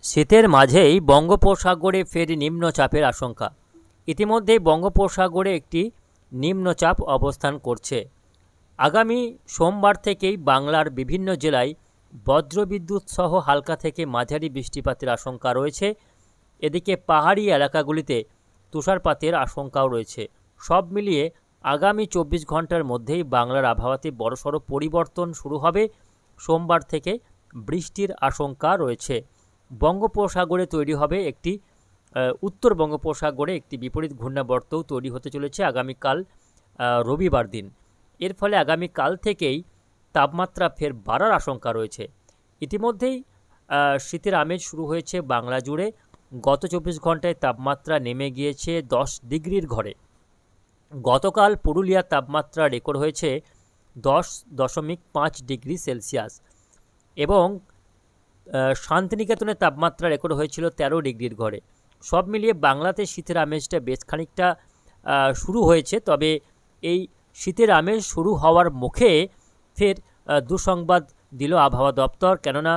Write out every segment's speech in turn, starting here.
শীতের মাঝেই বঙ্গোপসাগরে ফের নিম্নচাপের আশঙ্কা। ইতিমধ্যেই বঙ্গোপসাগরে একটি নিম্নচাপ অবস্থান করছে। আগামী সোমবার থেকেই বাংলার বিভিন্ন জেলায় বজ্রবিদ্যুৎ সহ হালকা থেকে মাঝারি বৃষ্টিপাতের আশঙ্কা রয়েছে। এদিকে পাহাড়ি এলাকাগুলিতে তুষারপাতের আশঙ্কাও রয়েছে। সব মিলিয়ে আগামী ২৪ ঘন্টার মধ্যেই বাংলার আবহাওয়াতে বড়সড় পরিবর্তন শুরু হবে। সোমবার থেকে বৃষ্টির আশঙ্কা রয়েছে। বঙ্গোপসাগরে তৈরি হবে একটি উত্তর বঙ্গোপসাগরে একটি বিপরীত ঘূর্ণাবর্তও তৈরি হতে চলেছে আগামীকাল রবিবার দিন। এর ফলে আগামীকাল থেকেই তাপমাত্রা ফের বাড়ার আশঙ্কা রয়েছে। ইতিমধ্যেই শীতের আমেজ শুরু হয়েছে বাংলা জুড়ে। গত ২৪ ঘন্টায় তাপমাত্রা নেমে গিয়েছে ১০ ডিগ্রির ঘরে। গতকাল পুরুলিয়ার তাপমাত্রা রেকর্ড হয়েছে ১০.৫ ডিগ্রি সেলসিয়াস এবং শান্তিনিকেতনের তাপমাত্রা রেকর্ড হয়েছিল ১৩ ডিগ্রির ঘরে। সব মিলিয়ে বাংলাতে শীতের আমেজটা বেশ খানিকটা শুরু হয়েছে। তবে এই শীতের আমেজ শুরু হওয়ার মুখে ফের দুঃসংবাদ দিল আবহাওয়া দপ্তর। কেননা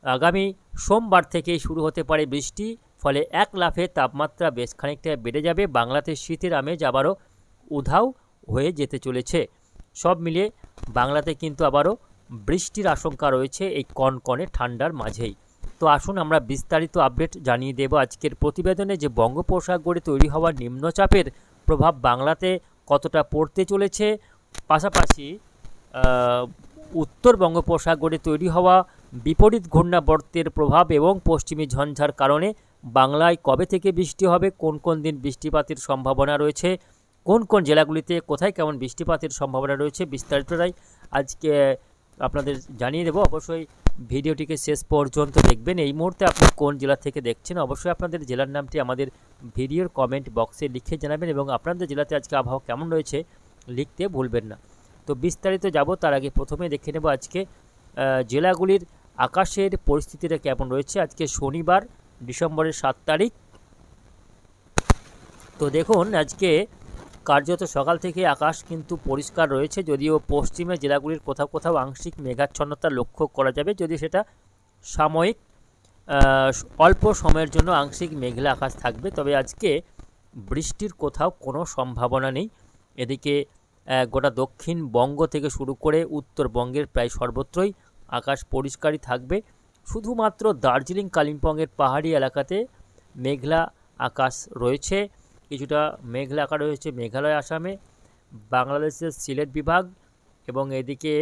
আগামী সোমবার থেকেই শুরু হতে পারে বৃষ্টি। ফলে এক লাফে তাপমাত্রা বেশ খানিকটা বেড়ে যাবে। বাংলাতে শীতের আমেজ আবারও উধাও হয়ে যেতে চলেছে। সব মিলিয়ে বাংলাতে কিন্তু আবারও বৃষ্টির আশঙ্কা রয়েছে এই কনকনে ঠান্ডার মাঝেই। তো আসুন আমরা বিস্তারিত আপডেট জানিয়ে দেব আজকের প্রতিবেদনে যে বঙ্গোপসাগরে তৈরি হওয়া নিম্নচাপের প্রভাব বাংলাতে কতটা পড়তে চলেছে, পাশাপাশি উত্তর বঙ্গোপসাগরে তৈরি হওয়া বিপরীত ঘূর্ণাবর্তের প্রভাব এবং পশ্চিমী ঝঞ্ঝার কারণে বাংলায় কবে থেকে বৃষ্টি হবে, কোন কোন দিন বৃষ্টিপাতের সম্ভাবনা রয়েছে, কোন কোন জেলাগুলিতে কোথায় কেমন বৃষ্টিপাতের সম্ভাবনা রয়েছে, বিস্তারিতটাই আজকে আপনাদের জানিয়ে দেব। অবশ্যই ভিডিওটিকে শেষ পর্যন্ত দেখবেন। এই মুহূর্তে আপনি কোন জেলা থেকে দেখছেন অবশ্যই আপনাদের জেলার নামটি আমাদের ভিডিওর কমেন্ট বক্সে লিখে জানাবেন এবং আপনাদের জেলাতে আজকে আবহাওয়া কেমন রয়েছে লিখতে ভুলবেন না। তো বিস্তারিত যাব তার আগে প্রথমে দেখে নেব আজকে জেলাগুলির আকাশের পরিস্থিতিটা কেমন রয়েছে। আজকে শনিবার ডিসেম্বরের ৭ তারিখ। তো দেখুন আজকে কার্যত সকাল থেকে আকাশ কিন্তু পরিষ্কার রয়েছে, যদিও পশ্চিমে জেলাগুলির কোথাও কোথাও আংশিক মেঘাচ্ছন্নতা লক্ষ্য করা যাবে, যদি সেটা সাময়িক অল্প সময়ের জন্য আংশিক মেঘলা আকাশ থাকবে। তবে আজকে বৃষ্টির কোথাও কোনো সম্ভাবনা নেই। এদিকে গোটা দক্ষিণবঙ্গ থেকে শুরু করে উত্তরবঙ্গের প্রায় সর্বত্রই আকাশ পরিষ্কারই থাকবে। শুধুমাত্র দার্জিলিং কালিম্পংয়ের পাহাড়ি এলাকাতে মেঘলা আকাশ রয়েছে, কিছুটা মেঘলা আকাশ রয়েছে মেঘালয়, আসামে, বাংলাদেশের সিলেট বিভাগ এবং এদিকে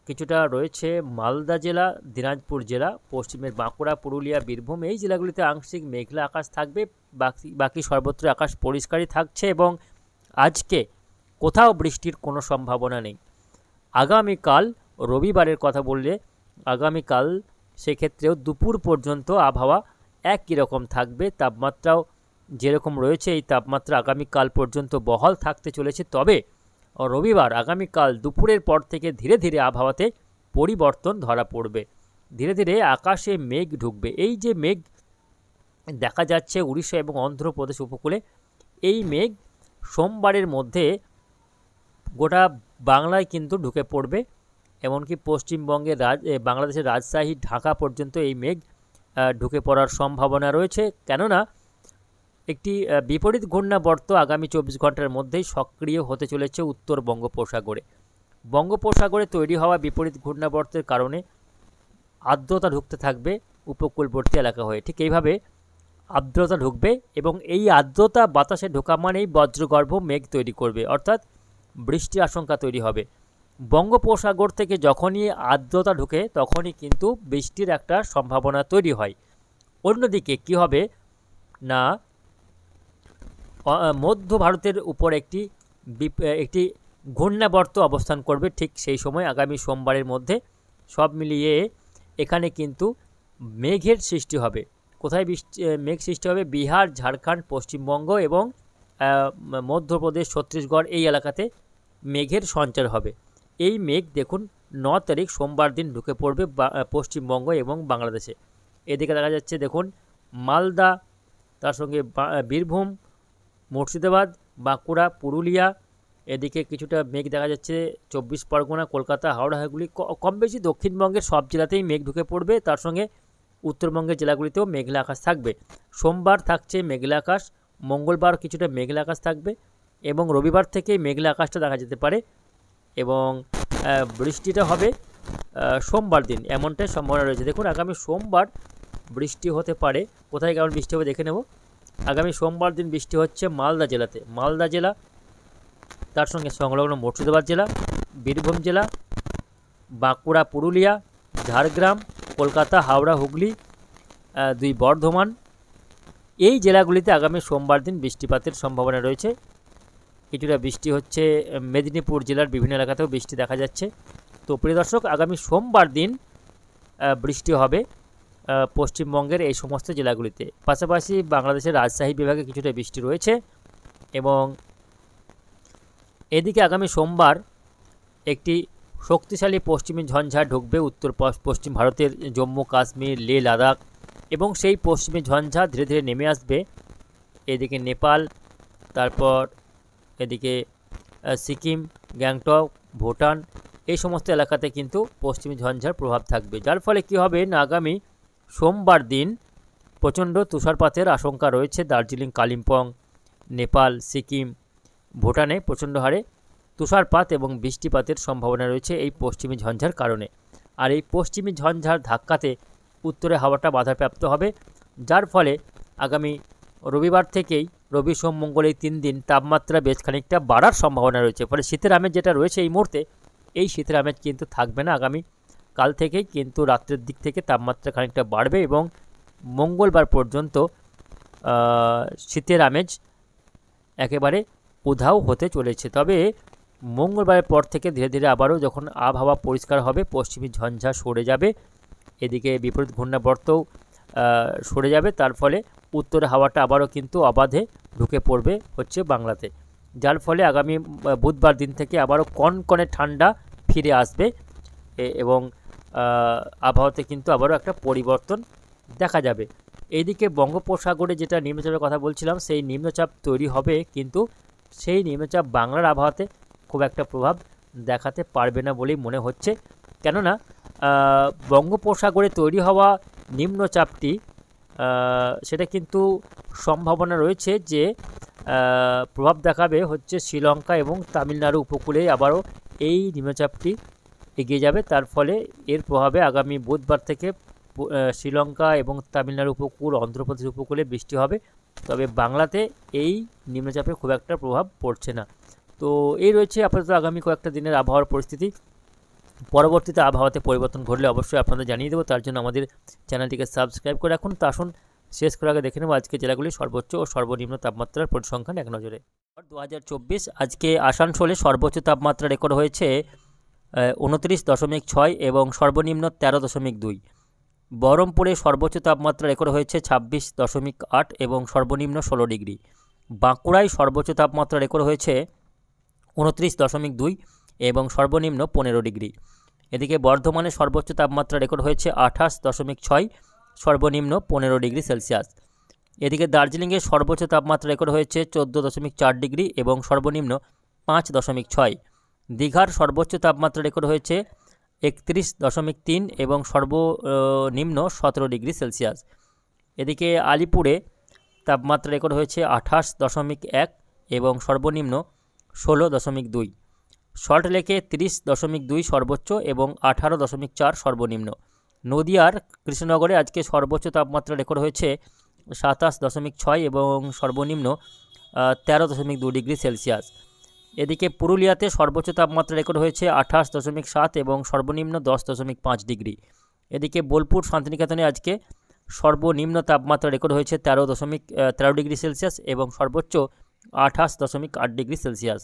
কিছুটা রয়েছে মালদা জেলা, দিনাজপুর জেলা, পশ্চিমের বাঁকুড়া, পুরুলিয়া, বীরভূম, এই জেলাগুলিতে আংশিক মেঘলা আকাশ থাকবে। বাকি সর্বত্র আকাশ পরিষ্কারই থাকছে এবং আজকে কোথাও বৃষ্টির কোনো সম্ভাবনা নেই। আগামীকাল রবিবারের কথা বললে আগামীকাল সেক্ষেত্রেও দুপুর পর্যন্ত আবহাওয়া একই রকম থাকবে। তাপমাত্রাও যেরকম রয়েছে এই তাপমাত্রা আগামীকাল পর্যন্ত বহাল থাকতে চলেছে। তবে রবিবার আগামীকাল দুপুরের পর থেকে ধীরে ধীরে আবহাওয়াতে পরিবর্তন ধরা পড়বে। ধীরে ধীরে আকাশে মেঘ ঢুকবে। এই যে মেঘ দেখা যাচ্ছে উড়িষ্যা এবং অন্ধ্রপ্রদেশ উপকূলে, এই মেঘ সোমবারের মধ্যে গোটা বাংলায় কিন্তু ঢুকে পড়বে। এমনকি পশ্চিমবঙ্গের বাংলাদেশের রাজশাহী, ঢাকা পর্যন্ত এই মেঘ ঢুকে পড়ার সম্ভাবনা রয়েছে। কেননা একটি বিপরীত ঘূর্ণাবর্ত আগামী ২৪ ঘন্টার মধ্যেই সক্রিয় হতে চলেছে উত্তর বঙ্গোপসাগরে। বঙ্গোপসাগরে তৈরি হওয়া বিপরীত ঘূর্ণাবর্তের কারণে আর্দ্রতা ঢুকতে থাকবে উপকূলবর্তী এলাকা হয়ে। ঠিক এইভাবে আর্দ্রতা ঢুকবে এবং এই আর্দ্রতা বাতাসে ঢোকা মানেই বজ্রগর্ভ মেঘ তৈরি করবে, অর্থাৎ বৃষ্টির আশঙ্কা তৈরি হবে। বঙ্গোপসাগর থেকে যখনই আর্দ্রতা ঢুকে তখনই কিন্তু বৃষ্টির একটা সম্ভাবনা তৈরি হয়। অন্যদিকে কি হবে না, মধ্য ভারতের উপর একটি ঘূর্ণাবর্ত অবস্থান করবে ঠিক সেই সময় আগামী সোমবারের মধ্যে। সব মিলিয়ে এখানে কিন্তু মেঘের সৃষ্টি হবে। কোথায় মেঘ সৃষ্টি হবে? বিহার, ঝাড়খণ্ড, পশ্চিমবঙ্গ এবং মধ্যপ্রদেশ, ছত্তিশগড়, এই এলাকাতে মেঘের সঞ্চার হবে। এই মেঘ দেখুন ৯ তারিখ সোমবার দিন ঢুকে পড়বে পশ্চিমবঙ্গ এবং বাংলাদেশে। এদিকে দেখা যাচ্ছে দেখুন মালদা, তার সঙ্গে বীরভূম, মুর্শিদাবাদ, বাঁকুড়া, পুরুলিয়া, এদিকে কিছুটা মেঘ দেখা যাচ্ছে 24 পরগনা, কলকাতা, হাওড়া, এগুলি কম বেশি দক্ষিণবঙ্গের সব জেলাতেই মেঘ ঢুকে পড়বে। তার সঙ্গে উত্তরবঙ্গের জেলাগুলিতেও মেঘলা আকাশ থাকবে। সোমবার থাকছে মেঘলা আকাশ, মঙ্গলবার কিছুটা মেঘলা আকাশ থাকবে এবং রবিবার থেকেই মেঘলা আকাশটা দেখা যেতে পারে এবং বৃষ্টিটা হবে সোমবার দিন, এমনটাই সম্ভাবনা রয়েছে। দেখুন আগামী সোমবার বৃষ্টি হতে পারে। কোথায় কেমন বৃষ্টি হবে দেখে নেব। আগামী সোমবার দিন বৃষ্টি হচ্ছে মালদা জেলাতে, মালদা জেলা, তার সঙ্গে সংলগ্ন মুর্শিদাবাদ জেলা, বীরভূম জেলা, বাঁকুড়া, পুরুলিয়া, ঝাড়গ্রাম, কলকাতা, হাওড়া, হুগলি, 2 বর্ধমান, এই জেলাগুলিতে আগামী সোমবার দিন বৃষ্টিপাতের সম্ভাবনা রয়েছে। কিছুটা বৃষ্টি হচ্ছে মেদিনীপুর জেলার বিভিন্ন এলাকাতেও বৃষ্টি দেখা যাচ্ছে। তো প্রিয় দর্শক, আগামী সোমবার দিন বৃষ্টি হবে পশ্চিমবঙ্গের এই সমস্ত জেলাগুলিতে। পাশাপাশি বাংলাদেশের রাজশাহী বিভাগে কিছুটা বৃষ্টি রয়েছে এবং এদিকে আগামী সোমবার একটি শক্তিশালী পশ্চিমী ঝঞ্ঝা ঢুকবে উত্তর পশ্চিম ভারতের জম্মু কাশ্মীর, লে লাদাখ, এবং সেই পশ্চিমী ঝঞ্ঝা ধীরে ধীরে নেমে আসবে এদিকে নেপাল, তারপর এদিকে সিকিম, গ্যাংটক, ভুটান, এই সমস্ত এলাকাতে কিন্তু পশ্চিমী ঝঞ্ঝার প্রভাব থাকবে। যার ফলে কী হবে না, আগামী সোমবার দিন প্রচণ্ড তুষারপাতের আশঙ্কা রয়েছে। দার্জিলিং, কালিম্পং, নেপাল, সিকিম, ভুটানে প্রচণ্ড হারে তুষারপাত এবং বৃষ্টিপাতের সম্ভাবনা রয়েছে এই পশ্চিমী ঝঞ্ঝার কারণে। আর এই পশ্চিমী ঝঞ্ঝার ধাক্কাতে উত্তরে হাওয়াটা বাধাপ্রাপ্ত হবে, যার ফলে আগামী রবিবার থেকেই রবি, সোম, মঙ্গল এই 3 দিন তাপমাত্রা বেশ খানিকটা বাড়ার সম্ভাবনা রয়েছে। ফলে শীতের আমেজ যেটা রয়েছে এই মুহূর্তে, এই শীতের আমেজ কিন্তু থাকবে না। আগামী কাল থেকেই কিন্তু রাত্রের দিক থেকে তাপমাত্রা খানিকটা বাড়বে এবং মঙ্গলবার পর্যন্ত শীতের আমেজ একেবারে উধাও হতে চলেছে। তবে মঙ্গলবারের পর থেকে ধীরে ধীরে আবারও যখন আবহাওয়া পরিষ্কার হবে, পশ্চিমী ঝঞ্ঝা সরে যাবে, এদিকে বিপরীত ঘূর্ণাবর্তও সরে যাবে, তার ফলে উত্তরে হাওয়াটা আবারও কিন্তু অবাধে ঢুকে পড়বে হচ্ছে বাংলাতে। যার ফলে আগামী বুধবার দিন থেকে আবারও কনকনে ঠান্ডা ফিরে আসবে এবং আবহাওয়াতে কিন্তু আবারও একটা পরিবর্তন দেখা যাবে। এইদিকে বঙ্গোপসাগরে যেটা নিম্নচাপের কথা বলছিলাম, সেই নিম্নচাপ তৈরি হবে, কিন্তু সেই নিম্নচাপ বাংলার আবহাওয়াতে খুব একটা প্রভাব দেখাতে পারবে না বলেই মনে হচ্ছে। কেননা বঙ্গোপসাগরে তৈরি হওয়া নিম্নচাপটি সেটা কিন্তু সম্ভাবনা রয়েছে যে প্রভাব দেখাবে হচ্ছে শ্রীলঙ্কা এবং তামিলনাড়ু উপকূলে আবারও এই নিম্নচাপটি এগিয়ে যাবে। তার ফলে এর প্রভাবে আগামী বুধবার থেকে শ্রীলঙ্কা এবং তামিলনাড়ু উপকূল, অন্ধ্রপ্রদেশ উপকূলে বৃষ্টি হবে। তবে বাংলাতে এই নিম্নচাপের খুব একটা প্রভাব পড়ছে না। তো এই রয়েছে আপাতত আগামী কয়েকটা দিনের আবহাওয়ার পরিস্থিতি। পরবর্তীতে আবহাওয়াতে পরিবর্তন ঘটলে অবশ্যই আপনাদের জানিয়ে দেবো। তার জন্য আমাদের চ্যানেলটিকে সাবস্ক্রাইব করে রাখুন। তা আসুন শেষ করার আগে দেখে নেব আজকে জেলাগুলির সর্বোচ্চ ও সর্বনিম্ন তাপমাত্রার পরিসংখ্যান এক নজরে। 2024 আজকে আসানসোলে সর্বোচ্চ তাপমাত্রা রেকর্ড হয়েছে 29.6 এবং সর্বনিম্ন 13.2। বহরমপুরে সর্বোচ্চ তাপমাত্রা রেকর্ড হয়েছে 26.8 এবং সর্বনিম্ন 16 ডিগ্রি। বাঁকুড়ায় সর্বোচ্চ তাপমাত্রা রেকর্ড হয়েছে 29.2 এবং সর্বনিম্ন 15 ডিগ্রি। এদিকে বর্ধমানে সর্বোচ্চ তাপমাত্রা রেকর্ড হয়েছে 28.6, সর্বনিম্ন 15 ডিগ্রি সেলসিয়াস। এদিকে দার্জিলিংয়ে সর্বোচ্চ তাপমাত্রা রেকর্ড হয়েছে 14.4 ডিগ্রি এবং সর্বনিম্ন 5.6। দীঘার সর্বোচ্চ তাপমাত্রা রেকর্ড হয়েছে 31.3 এবং সর্বনিম্ন 17 ডিগ্রি সেলসিয়াস। এদিকে আলিপুরে তাপমাত্রা রেকর্ড হয়েছে 28.1 এবং সর্বনিম্ন 16.2। সল্টলেকে 30.2 সর্বোচ্চ এবং 18.4 সর্বনিম্ন। নদিয়ার কৃষ্ণনগরে আজকে সর্বোচ্চ তাপমাত্রা রেকর্ড হয়েছে 27.6 এবং সর্বনিম্ন 13.2 ডিগ্রি সেলসিয়াস। এদিকে পুরুলিয়াতে সর্বোচ্চ তাপমাত্রা রেকর্ড হয়েছে 28.7 এবং সর্বনিম্ন 10.5 ডিগ্রি। এদিকে বোলপুর শান্তিনিকেতনে আজকে সর্বনিম্ন তাপমাত্রা রেকর্ড হয়েছে 13 ডিগ্রি সেলসিয়াস এবং সর্বোচ্চ 28.8 ডিগ্রি সেলসিয়াস।